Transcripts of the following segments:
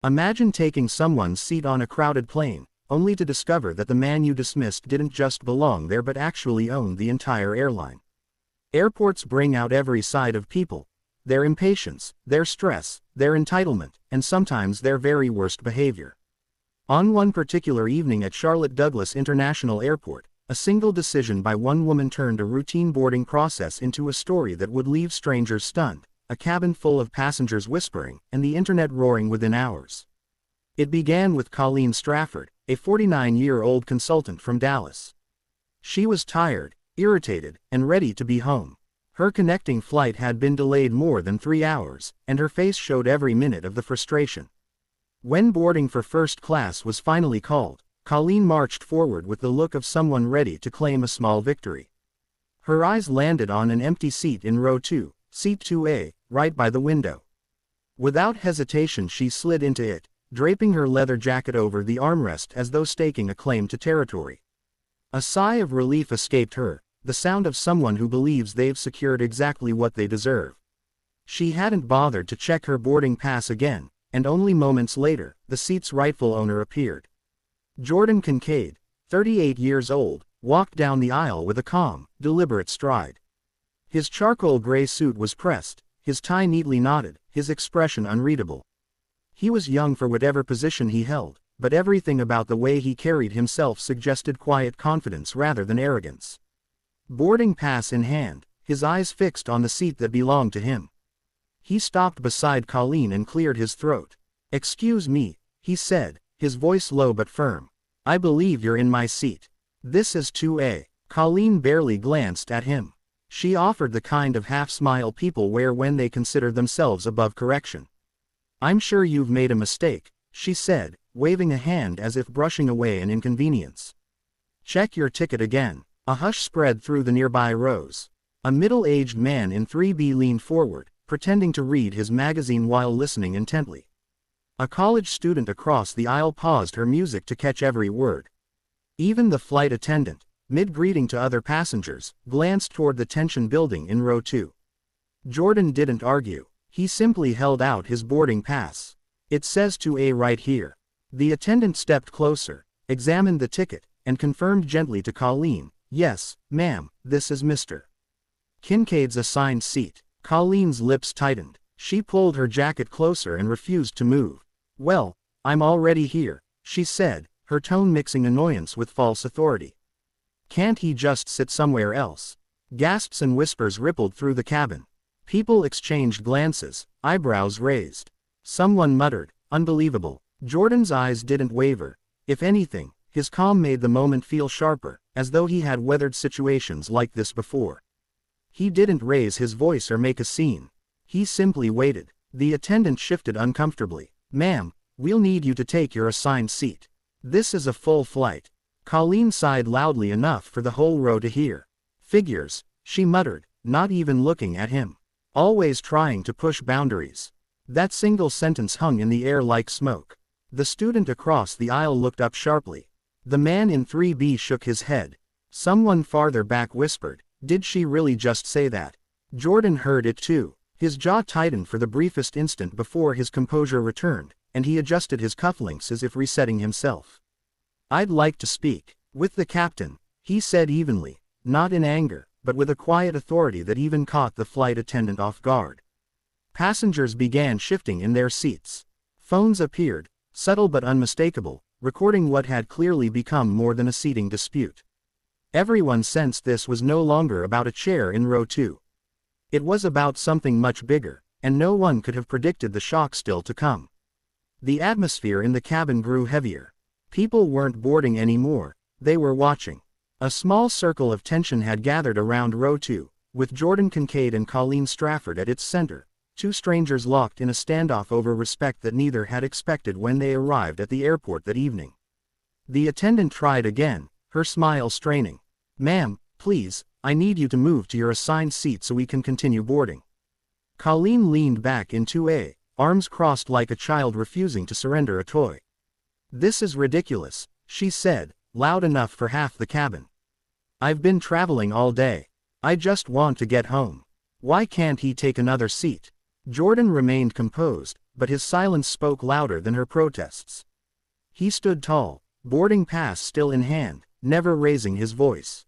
Imagine taking someone's seat on a crowded plane, only to discover that the man you dismissed didn't just belong there but actually owned the entire airline. Airports bring out every side of people: their impatience, their stress, their entitlement, and sometimes their very worst behavior. On one particular evening at Charlotte Douglas International Airport, a single decision by one woman turned a routine boarding process into a story that would leave strangers stunned, a cabin full of passengers whispering, and the internet roaring within hours. It began with Colleen Strafford, a 49-year-old consultant from Dallas. She was tired, irritated, and ready to be home. Her connecting flight had been delayed more than 3 hours, and her face showed every minute of the frustration. When boarding for first class was finally called, Colleen marched forward with the look of someone ready to claim a small victory. Her eyes landed on an empty seat in row 2, seat 2A, right by the window. Without hesitation she slid into it, draping her leather jacket over the armrest as though staking a claim to territory. A sigh of relief escaped her, the sound of someone who believes they've secured exactly what they deserve. She hadn't bothered to check her boarding pass again, and only moments later, the seat's rightful owner appeared. Jordan Kincaid, 38 years old, walked down the aisle with a calm, deliberate stride. His charcoal gray suit was pressed, his tie neatly knotted, his expression unreadable. He was young for whatever position he held, but everything about the way he carried himself suggested quiet confidence rather than arrogance. Boarding pass in hand, his eyes fixed on the seat that belonged to him. He stopped beside Colleen and cleared his throat. "Excuse me," he said, his voice low but firm. "I believe you're in my seat. This is 2A." Colleen barely glanced at him. She offered the kind of half-smile people wear when they consider themselves above correction. "I'm sure you've made a mistake," she said, waving a hand as if brushing away an inconvenience. "Check your ticket again." A hush spread through the nearby rows. A middle-aged man in 3B leaned forward, pretending to read his magazine while listening intently. A college student across the aisle paused her music to catch every word. Even the flight attendant, mid-greeting to other passengers, glanced toward the tension building in row 2. Jordan didn't argue. He simply held out his boarding pass. "It says 2A right here." The attendant stepped closer, examined the ticket, and confirmed gently to Colleen, "Yes, ma'am, this is Mr. Kincaid's assigned seat." Colleen's lips tightened. She pulled her jacket closer and refused to move. "Well, I'm already here," she said, her tone mixing annoyance with false authority. "Can't he just sit somewhere else?" Gasps and whispers rippled through the cabin. People exchanged glances, eyebrows raised. Someone muttered, "Unbelievable." Jordan's eyes didn't waver. If anything, his calm made the moment feel sharper, as though he had weathered situations like this before. He didn't raise his voice or make a scene. He simply waited. The attendant shifted uncomfortably. "Ma'am, we'll need you to take your assigned seat. This is a full flight." Colleen sighed loudly enough for the whole row to hear. "Figures," she muttered, not even looking at him. Always trying to push boundaries. That single sentence hung in the air like smoke. The student across the aisle looked up sharply. The man in 3B shook his head. Someone farther back whispered, "Did she really just say that?" Jordan heard it too. His jaw tightened for the briefest instant before his composure returned, and he adjusted his cufflinks as if resetting himself. "I'd like to speak with the captain," he said evenly, not in anger, but with a quiet authority that even caught the flight attendant off guard. Passengers began shifting in their seats. Phones appeared, subtle but unmistakable, recording what had clearly become more than a seating dispute. Everyone sensed this was no longer about a chair in row 2. It was about something much bigger, and no one could have predicted the shock still to come. The atmosphere in the cabin grew heavier. People weren't boarding anymore, they were watching. A small circle of tension had gathered around row 2, with Jordan Kincaid and Colleen Strafford at its center, two strangers locked in a standoff over respect that neither had expected when they arrived at the airport that evening. The attendant tried again, her smile straining. "Ma'am, please, I need you to move to your assigned seat so we can continue boarding." Colleen leaned back in 2A, arms crossed like a child refusing to surrender a toy. "This is ridiculous," she said, loud enough for half the cabin. "I've been traveling all day. I just want to get home. Why can't he take another seat?" Jordan remained composed, but his silence spoke louder than her protests. He stood tall, boarding pass still in hand, never raising his voice.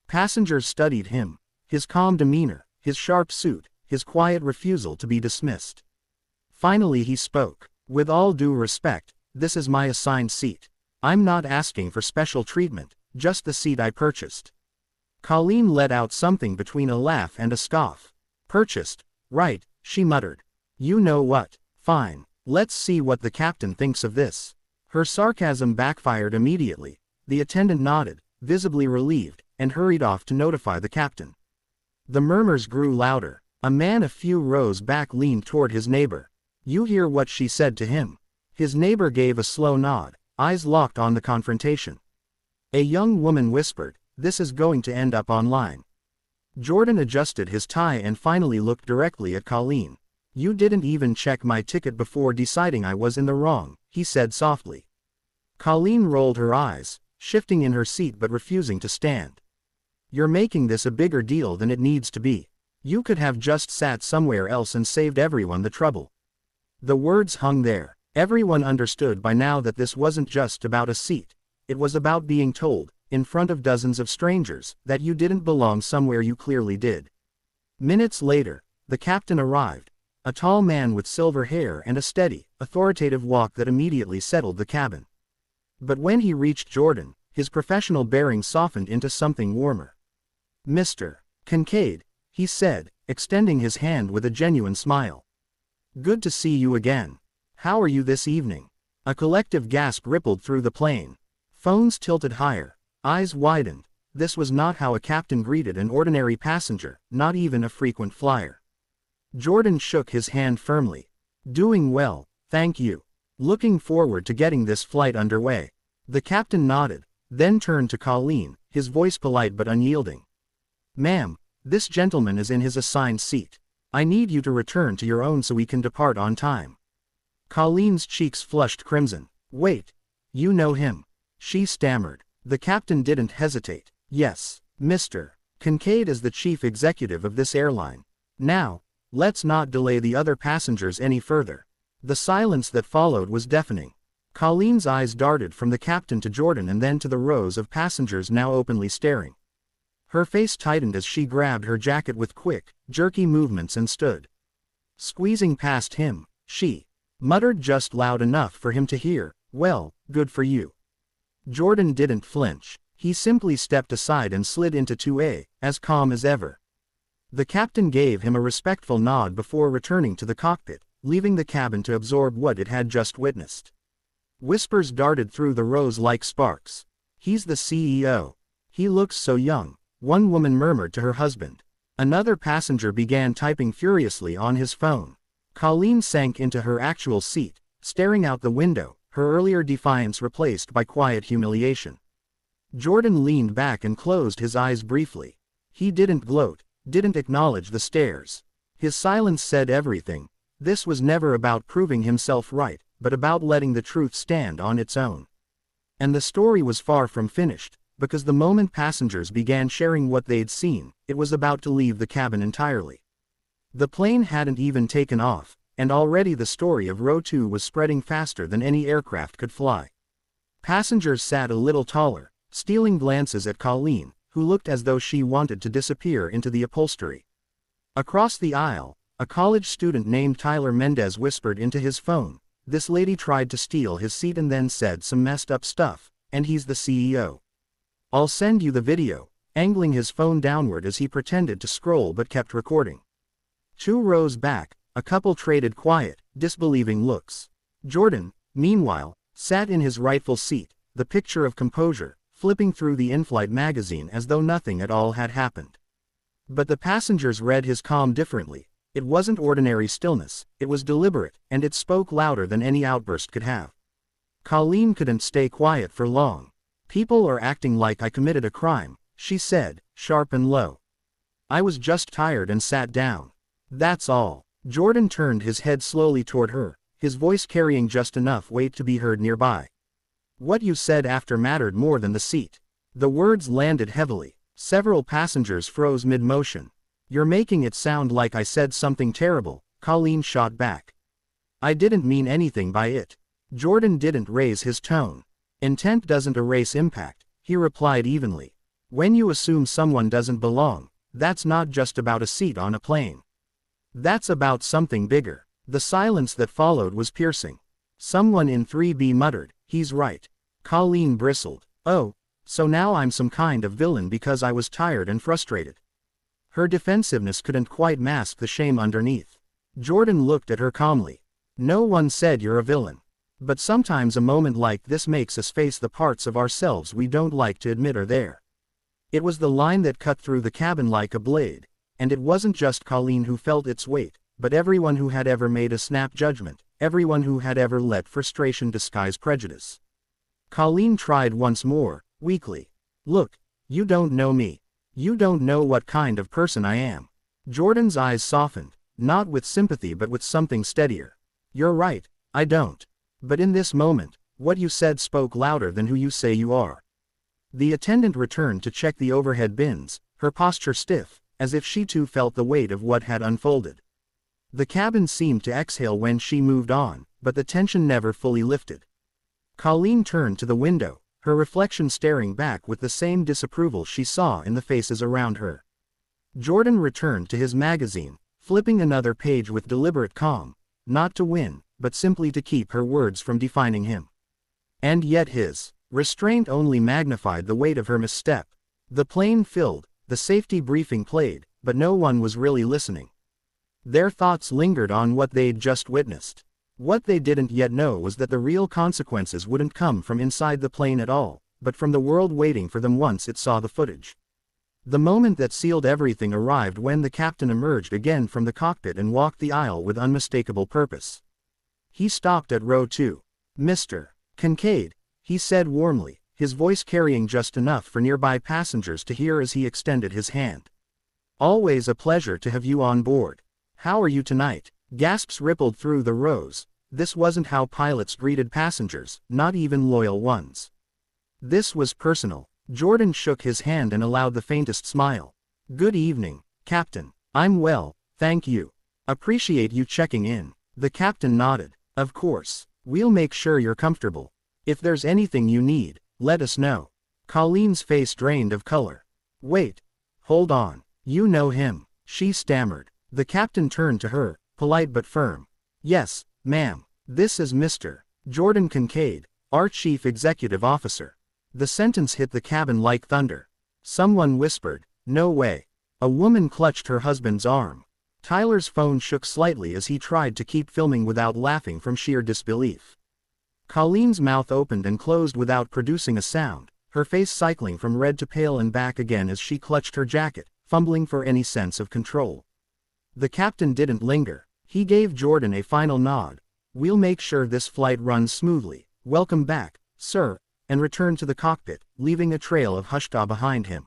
Passengers studied him, his calm demeanor, his sharp suit, his quiet refusal to be dismissed. Finally he spoke. "With all due respect, this is my assigned seat. I'm not asking for special treatment, just the seat I purchased." Colleen let out something between a laugh and a scoff. "Purchased? Right," she muttered. "You know what? Fine. Let's see what the captain thinks of this." Her sarcasm backfired immediately. The attendant nodded, visibly relieved, and hurried off to notify the captain. The murmurs grew louder. A man a few rows back leaned toward his neighbor. "You hear what she said to him?" His neighbor gave a slow nod, eyes locked on the confrontation. A young woman whispered, "This is going to end up online." Jordan adjusted his tie and finally looked directly at Colleen. "You didn't even check my ticket before deciding I was in the wrong," he said softly. Colleen rolled her eyes, shifting in her seat but refusing to stand. "You're making this a bigger deal than it needs to be. You could have just sat somewhere else and saved everyone the trouble." The words hung there. Everyone understood by now that this wasn't just about a seat. It was about being told, in front of dozens of strangers, that you didn't belong somewhere you clearly did. Minutes later, the captain arrived, a tall man with silver hair and a steady, authoritative walk that immediately settled the cabin. But when he reached Jordan, his professional bearing softened into something warmer. "Mr. Kincaid," he said, extending his hand with a genuine smile. "Good to see you again. How are you this evening?" A collective gasp rippled through the plane. Phones tilted higher, eyes widened. This was not how a captain greeted an ordinary passenger, not even a frequent flyer. Jordan shook his hand firmly. "Doing well, thank you. Looking forward to getting this flight underway." The captain nodded, then turned to Colleen, his voice polite but unyielding. "Ma'am, this gentleman is in his assigned seat. I need you to return to your own so we can depart on time." Colleen's cheeks flushed crimson. "Wait. You know him?" she stammered. The captain didn't hesitate. "Yes, Mr. Kincaid is the chief executive of this airline. Now, let's not delay the other passengers any further." The silence that followed was deafening. Colleen's eyes darted from the captain to Jordan and then to the rows of passengers now openly staring. Her face tightened as she grabbed her jacket with quick, jerky movements and stood. Squeezing past him, she muttered just loud enough for him to hear, "Well, good for you." Jordan didn't flinch. He simply stepped aside and slid into 2A, as calm as ever. The captain gave him a respectful nod before returning to the cockpit, leaving the cabin to absorb what it had just witnessed. Whispers darted through the rows like sparks. "He's the CEO. He looks so young," one woman murmured to her husband. Another passenger began typing furiously on his phone. Colleen sank into her actual seat, staring out the window, her earlier defiance replaced by quiet humiliation. Jordan leaned back and closed his eyes briefly. He didn't gloat, didn't acknowledge the stares. His silence said everything. This was never about proving himself right, but about letting the truth stand on its own. And the story was far from finished, because the moment passengers began sharing what they'd seen, it was about to leave the cabin entirely. The plane hadn't even taken off, and already the story of Row 2 was spreading faster than any aircraft could fly. Passengers sat a little taller, stealing glances at Colleen, who looked as though she wanted to disappear into the upholstery. Across the aisle, a college student named Tyler Mendez whispered into his phone, "This lady tried to steal his seat and then said some messed up stuff, and he's the CEO. I'll send you the video," angling his phone downward as he pretended to scroll but kept recording. 2 rows back, a couple traded quiet, disbelieving looks. Jordan, meanwhile, sat in his rightful seat, the picture of composure, flipping through the in-flight magazine as though nothing at all had happened. But the passengers read his calm differently. It wasn't ordinary stillness, it was deliberate, and it spoke louder than any outburst could have. Colleen couldn't stay quiet for long. "People are acting like I committed a crime," she said, sharp and low. "I was just tired and sat down. That's all." Jordan turned his head slowly toward her, his voice carrying just enough weight to be heard nearby. "What you said after mattered more than the seat." The words landed heavily. Several passengers froze mid-motion. "You're making it sound like I said something terrible," Colleen shot back. I didn't mean anything by it. Jordan didn't raise his tone. Intent doesn't erase impact, he replied evenly. When you assume someone doesn't belong, that's not just about a seat on a plane. That's about something bigger. The silence that followed was piercing. Someone in 3B muttered, he's right. Colleen bristled. Oh, so now I'm some kind of villain because I was tired and frustrated. Her defensiveness couldn't quite mask the shame underneath. Jordan looked at her calmly. No one said you're a villain. But sometimes a moment like this makes us face the parts of ourselves we don't like to admit are there. It was the line that cut through the cabin like a blade, and it wasn't just Colleen who felt its weight, but everyone who had ever made a snap judgment, everyone who had ever let frustration disguise prejudice. Colleen tried once more, weakly. Look, you don't know me. You don't know what kind of person I am. Jordan's eyes softened, not with sympathy but with something steadier. You're right, I don't. But in this moment, what you said spoke louder than who you say you are. The attendant returned to check the overhead bins, her posture stiff, as if she too felt the weight of what had unfolded. The cabin seemed to exhale when she moved on, but the tension never fully lifted. Colleen turned to the window, her reflection staring back with the same disapproval she saw in the faces around her. Jordan returned to his magazine, flipping another page with deliberate calm, not to win, but simply to keep her words from defining him. And yet his restraint only magnified the weight of her misstep. The plane filled, the safety briefing played, but no one was really listening. Their thoughts lingered on what they'd just witnessed. What they didn't yet know was that the real consequences wouldn't come from inside the plane at all, but from the world waiting for them once it saw the footage. The moment that sealed everything arrived when the captain emerged again from the cockpit and walked the aisle with unmistakable purpose. He stopped at row 2. Mr. Kincaid, he said warmly, his voice carrying just enough for nearby passengers to hear as he extended his hand. Always a pleasure to have you on board. How are you tonight? Gasps rippled through the rows. This wasn't how pilots greeted passengers, not even loyal ones. This was personal. Jordan shook his hand and allowed the faintest smile. Good evening, Captain. I'm well, thank you. Appreciate you checking in. The captain nodded. Of course. We'll make sure you're comfortable. If there's anything you need, let us know. Colleen's face drained of color. Wait. Hold on. You know him, she stammered. The captain turned to her, polite but firm. Yes, ma'am. This is Mr. Jordan Kincaid, our chief executive officer. The sentence hit the cabin like thunder. Someone whispered, no way. A woman clutched her husband's arm. Tyler's phone shook slightly as he tried to keep filming without laughing from sheer disbelief. Colleen's mouth opened and closed without producing a sound, her face cycling from red to pale and back again as she clutched her jacket, fumbling for any sense of control. The captain didn't linger. He gave Jordan a final nod. We'll make sure this flight runs smoothly. Welcome back, sir, and returned to the cockpit, leaving a trail of hushta behind him.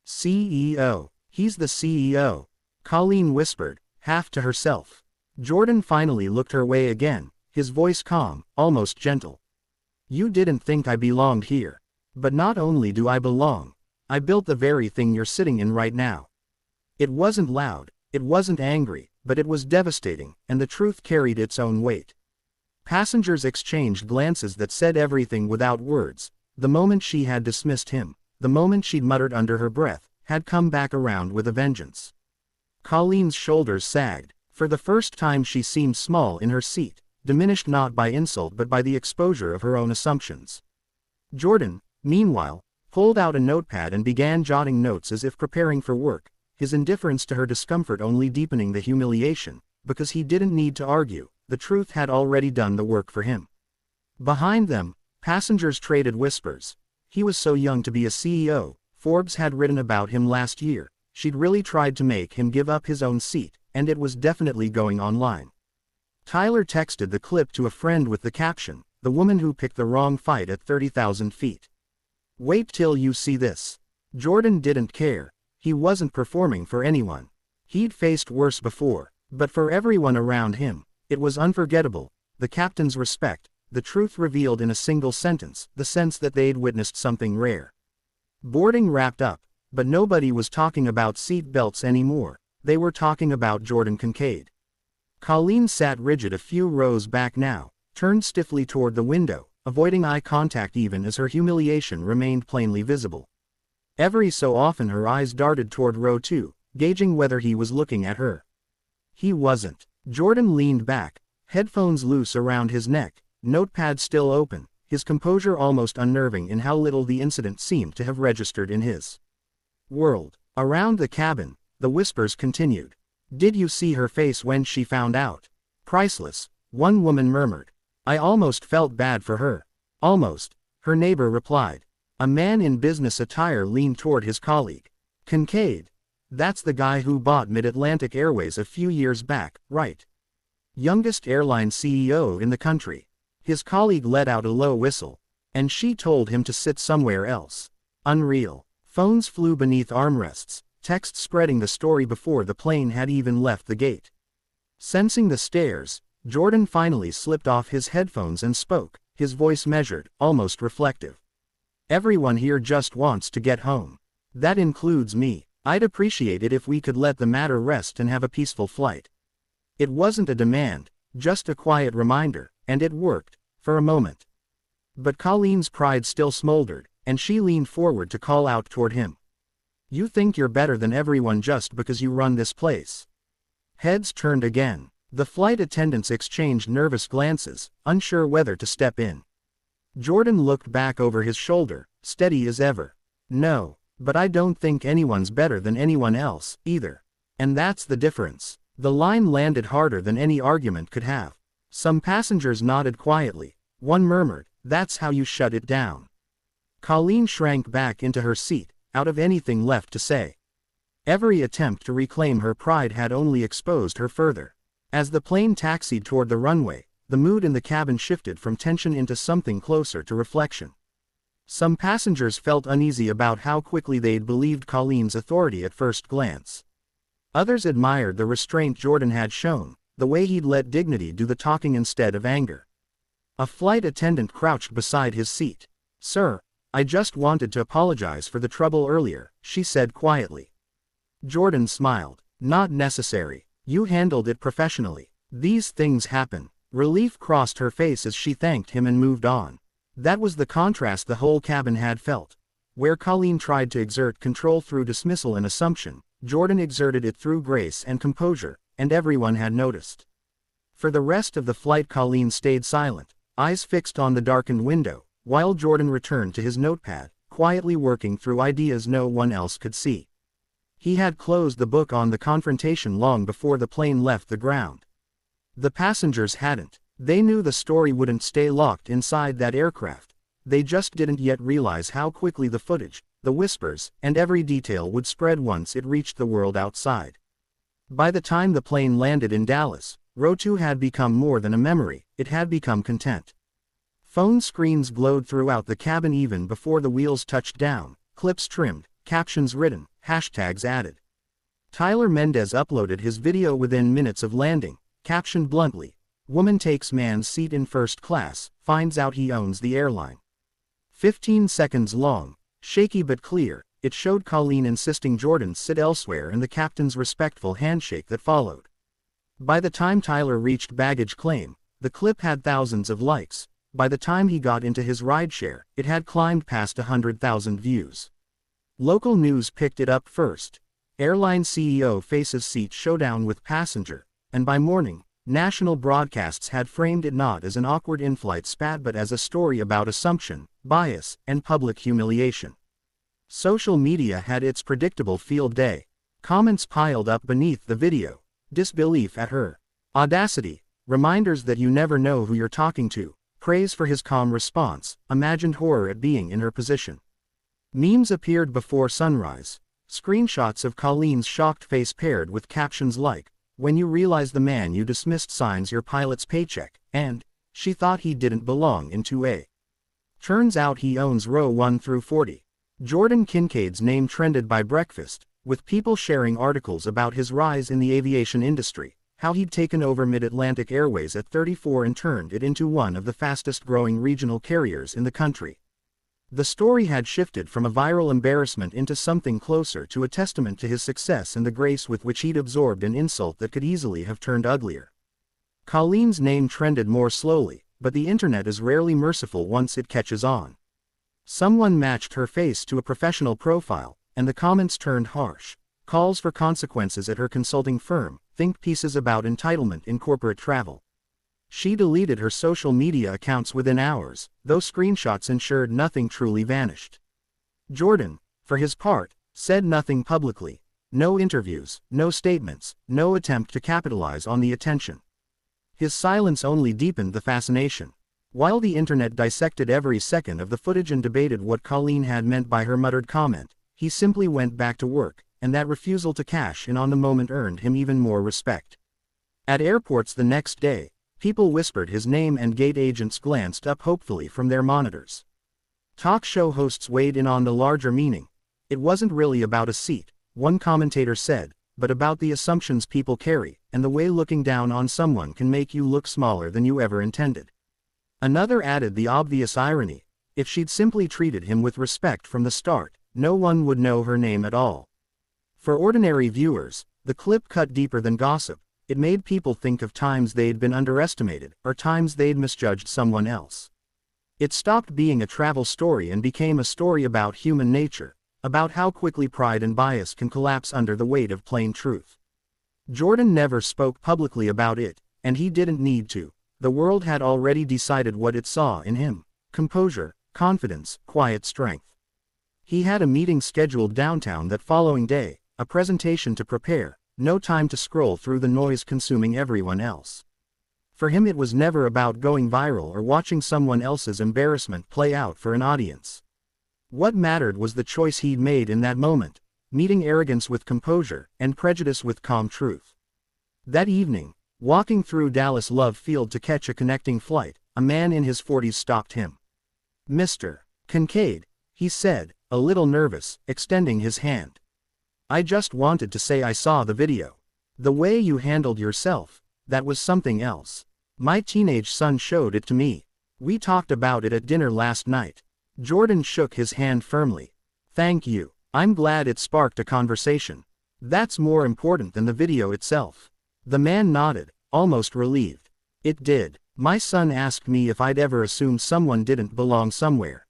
CEO. He's the CEO. Colleen whispered, half to herself. Jordan finally looked her way again, his voice calm, almost gentle. You didn't think I belonged here. But not only do I belong, I built the very thing you're sitting in right now. It wasn't loud, it wasn't angry, but it was devastating, and the truth carried its own weight. Passengers exchanged glances that said everything without words. The moment she had dismissed him, the moment she'd muttered under her breath, had come back around with a vengeance. Colleen's shoulders sagged. For the first time she seemed small in her seat, diminished not by insult but by the exposure of her own assumptions. Jordan, meanwhile, pulled out a notepad and began jotting notes as if preparing for work, his indifference to her discomfort only deepening the humiliation, because he didn't need to argue, the truth had already done the work for him. Behind them, passengers traded whispers. He was so young to be a CEO, Forbes had written about him last year. She'd really tried to make him give up his own seat, and it was definitely going online. Tyler texted the clip to a friend with the caption, "The woman who picked the wrong fight at 30,000 feet. Wait till you see this." Jordan didn't care. He wasn't performing for anyone. He'd faced worse before, but for everyone around him, it was unforgettable. The captain's respect, the truth revealed in a single sentence, the sense that they'd witnessed something rare. Boarding wrapped up. But nobody was talking about seat belts anymore, they were talking about Jordan Kincaid. Colleen sat rigid a few rows back now, turned stiffly toward the window, avoiding eye contact even as her humiliation remained plainly visible. Every so often her eyes darted toward row 2, gauging whether he was looking at her. He wasn't. Jordan leaned back, headphones loose around his neck, notepad still open, his composure almost unnerving in how little the incident seemed to have registered in his world. Around the cabin, the whispers continued. "Did you see her face when she found out?" "Priceless," one woman murmured. "I almost felt bad for her." "Almost," her neighbor replied. A man in business attire leaned toward his colleague. "Kincaid. That's the guy who bought Mid-Atlantic Airways a few years back, right? Youngest airline CEO in the country." His colleague let out a low whistle. "And she told him to sit somewhere else. Unreal." Phones flew beneath armrests, text spreading the story before the plane had even left the gate. Sensing the stares, Jordan finally slipped off his headphones and spoke, his voice measured, almost reflective. "Everyone here just wants to get home. That includes me. I'd appreciate it if we could let the matter rest and have a peaceful flight." It wasn't a demand, just a quiet reminder, and it worked, for a moment. But Colleen's pride still smoldered, and she leaned forward to call out toward him. "You think you're better than everyone just because you run this place?" Heads turned again. The flight attendants exchanged nervous glances, unsure whether to step in. Jordan looked back over his shoulder, steady as ever. "No, but I don't think anyone's better than anyone else, either. And that's the difference." The line landed harder than any argument could have. Some passengers nodded quietly. One murmured, "That's how you shut it down." Colleen shrank back into her seat, out of anything left to say. Every attempt to reclaim her pride had only exposed her further. As the plane taxied toward the runway, the mood in the cabin shifted from tension into something closer to reflection. Some passengers felt uneasy about how quickly they'd believed Colleen's authority at first glance. Others admired the restraint Jordan had shown, the way he'd let dignity do the talking instead of anger. A flight attendant crouched beside his seat. "Sir, I just wanted to apologize for the trouble earlier," she said quietly. Jordan smiled. "Not necessary. You handled it professionally. These things happen." Relief crossed her face as she thanked him and moved on. That was the contrast the whole cabin had felt. Where Colleen tried to exert control through dismissal and assumption, Jordan exerted it through grace and composure, and everyone had noticed. For the rest of the flight Colleen stayed silent, eyes fixed on the darkened window, while Jordan returned to his notepad, quietly working through ideas no one else could see. He had closed the book on the confrontation long before the plane left the ground. The passengers hadn't. They knew the story wouldn't stay locked inside that aircraft. They just didn't yet realize how quickly the footage, the whispers, and every detail would spread once it reached the world outside. By the time the plane landed in Dallas, Row 2 had become more than a memory, it had become content. Phone screens glowed throughout the cabin even before the wheels touched down, clips trimmed, captions written, hashtags added. Tyler Mendez uploaded his video within minutes of landing, captioned bluntly, "Woman takes man's seat in first class, finds out he owns the airline." 15 seconds long, shaky but clear, it showed Colleen insisting Jordan sit elsewhere and the captain's respectful handshake that followed. By the time Tyler reached baggage claim, the clip had thousands of likes. By the time he got into his rideshare, it had climbed past 100,000 views. Local news picked it up first. Airline CEO faces seat showdown with passenger, and by morning, national broadcasts had framed it not as an awkward in-flight spat but as a story about assumption, bias, and public humiliation. Social media had its predictable field day. Comments piled up beneath the video. Disbelief at her audacity, reminders that you never know who you're talking to, praise for his calm response, imagined horror at being in her position. Memes appeared before sunrise. Screenshots of Colleen's shocked face paired with captions like, "When you realize the man you dismissed signs your pilot's paycheck," and, "She thought he didn't belong in 2A. Turns out he owns row 1 through 40. Jordan Kincaid's name trended by breakfast, with people sharing articles about his rise in the aviation industry, how he'd taken over Mid-Atlantic Airways at 34 and turned it into one of the fastest-growing regional carriers in the country. The story had shifted from a viral embarrassment into something closer to a testament to his success and the grace with which he'd absorbed an insult that could easily have turned uglier. Colleen's name trended more slowly, but the internet is rarely merciful once it catches on. Someone matched her face to a professional profile, and the comments turned harsh. Calls for consequences at her consulting firm, think pieces about entitlement in corporate travel. She deleted her social media accounts within hours, though screenshots ensured nothing truly vanished. Jordan, for his part, said nothing publicly. No interviews, no statements, no attempt to capitalize on the attention. His silence only deepened the fascination. While the internet dissected every second of the footage and debated what Colleen had meant by her muttered comment, he simply went back to work, and that refusal to cash in on the moment earned him even more respect. At airports the next day, people whispered his name and gate agents glanced up hopefully from their monitors. Talk show hosts weighed in on the larger meaning. It wasn't really about a seat, one commentator said, but about the assumptions people carry, and the way looking down on someone can make you look smaller than you ever intended. Another added the obvious irony: if she'd simply treated him with respect from the start, no one would know her name at all. For ordinary viewers, the clip cut deeper than gossip. It made people think of times they'd been underestimated, or times they'd misjudged someone else. It stopped being a travel story and became a story about human nature, about how quickly pride and bias can collapse under the weight of plain truth. Jordan never spoke publicly about it, and he didn't need to. The world had already decided what it saw in him: composure, confidence, quiet strength. He had a meeting scheduled downtown that following day, a presentation to prepare, no time to scroll through the noise consuming everyone else. For him it was never about going viral or watching someone else's embarrassment play out for an audience. What mattered was the choice he'd made in that moment, meeting arrogance with composure, and prejudice with calm truth. That evening, walking through Dallas Love Field to catch a connecting flight, a man in his 40s stopped him. "Mr. Kincaid," he said, a little nervous, extending his hand. "I just wanted to say I saw the video. The way you handled yourself, that was something else. My teenage son showed it to me. We talked about it at dinner last night." Jordan shook his hand firmly. "Thank you. I'm glad it sparked a conversation. That's more important than the video itself." The man nodded, almost relieved. "It did. My son asked me if I'd ever assumed someone didn't belong somewhere.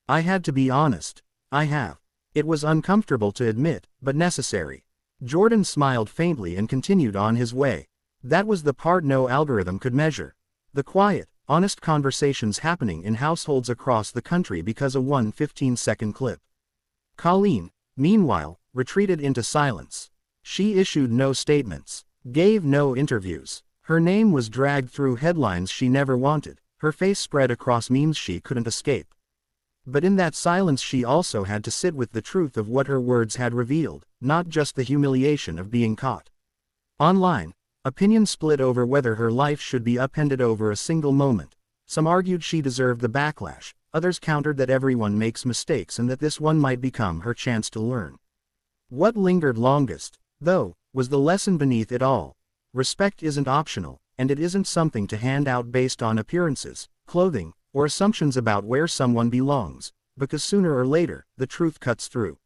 I had to be honest. I have. It was uncomfortable to admit, but necessary." Jordan smiled faintly and continued on his way. That was the part no algorithm could measure. The quiet, honest conversations happening in households across the country because of one 15-second clip. Colleen, meanwhile, retreated into silence. She issued no statements, gave no interviews. Her name was dragged through headlines she never wanted, her face spread across memes she couldn't escape. But in that silence she also had to sit with the truth of what her words had revealed, not just the humiliation of being caught. Online, opinion split over whether her life should be upended over a single moment. Some argued she deserved the backlash, others countered that everyone makes mistakes and that this one might become her chance to learn. What lingered longest, though, was the lesson beneath it all. Respect isn't optional, and it isn't something to hand out based on appearances, clothing, or assumptions about where someone belongs, because sooner or later, the truth cuts through.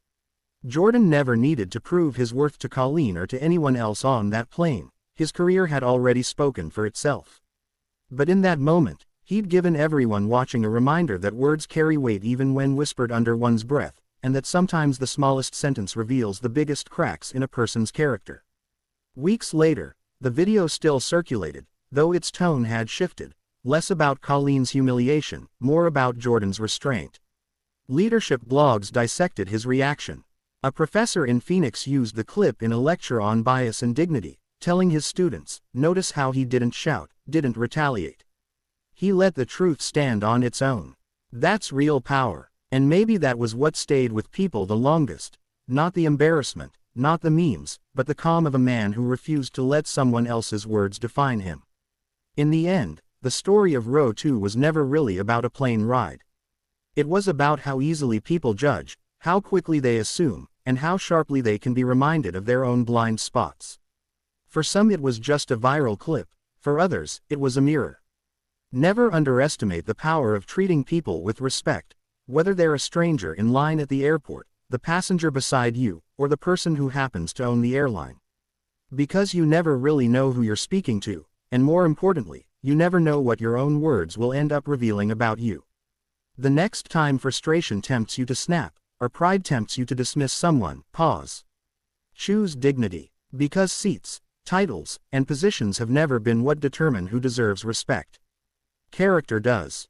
Jordan never needed to prove his worth to Colleen or to anyone else on that plane. His career had already spoken for itself. But in that moment, he'd given everyone watching a reminder that words carry weight even when whispered under one's breath, and that sometimes the smallest sentence reveals the biggest cracks in a person's character. Weeks later, the video still circulated, though its tone had shifted, less about Colleen's humiliation, more about Jordan's restraint. Leadership blogs dissected his reaction. A professor in Phoenix used the clip in a lecture on bias and dignity, telling his students, "Notice how he didn't shout, didn't retaliate. He let the truth stand on its own. That's real power." And maybe that was what stayed with people the longest. Not the embarrassment, not the memes, but the calm of a man who refused to let someone else's words define him. In the end, the story of Roe 2 was never really about a plane ride. It was about how easily people judge, how quickly they assume, and how sharply they can be reminded of their own blind spots. For some it was just a viral clip, for others, it was a mirror. Never underestimate the power of treating people with respect, whether they're a stranger in line at the airport, the passenger beside you, or the person who happens to own the airline. Because you never really know who you're speaking to, And more importantly, you never know what your own words will end up revealing about you. The next time frustration tempts you to snap, or pride tempts you to dismiss someone, pause. Choose dignity. Because seats, titles, and positions have never been what determine who deserves respect. Character does.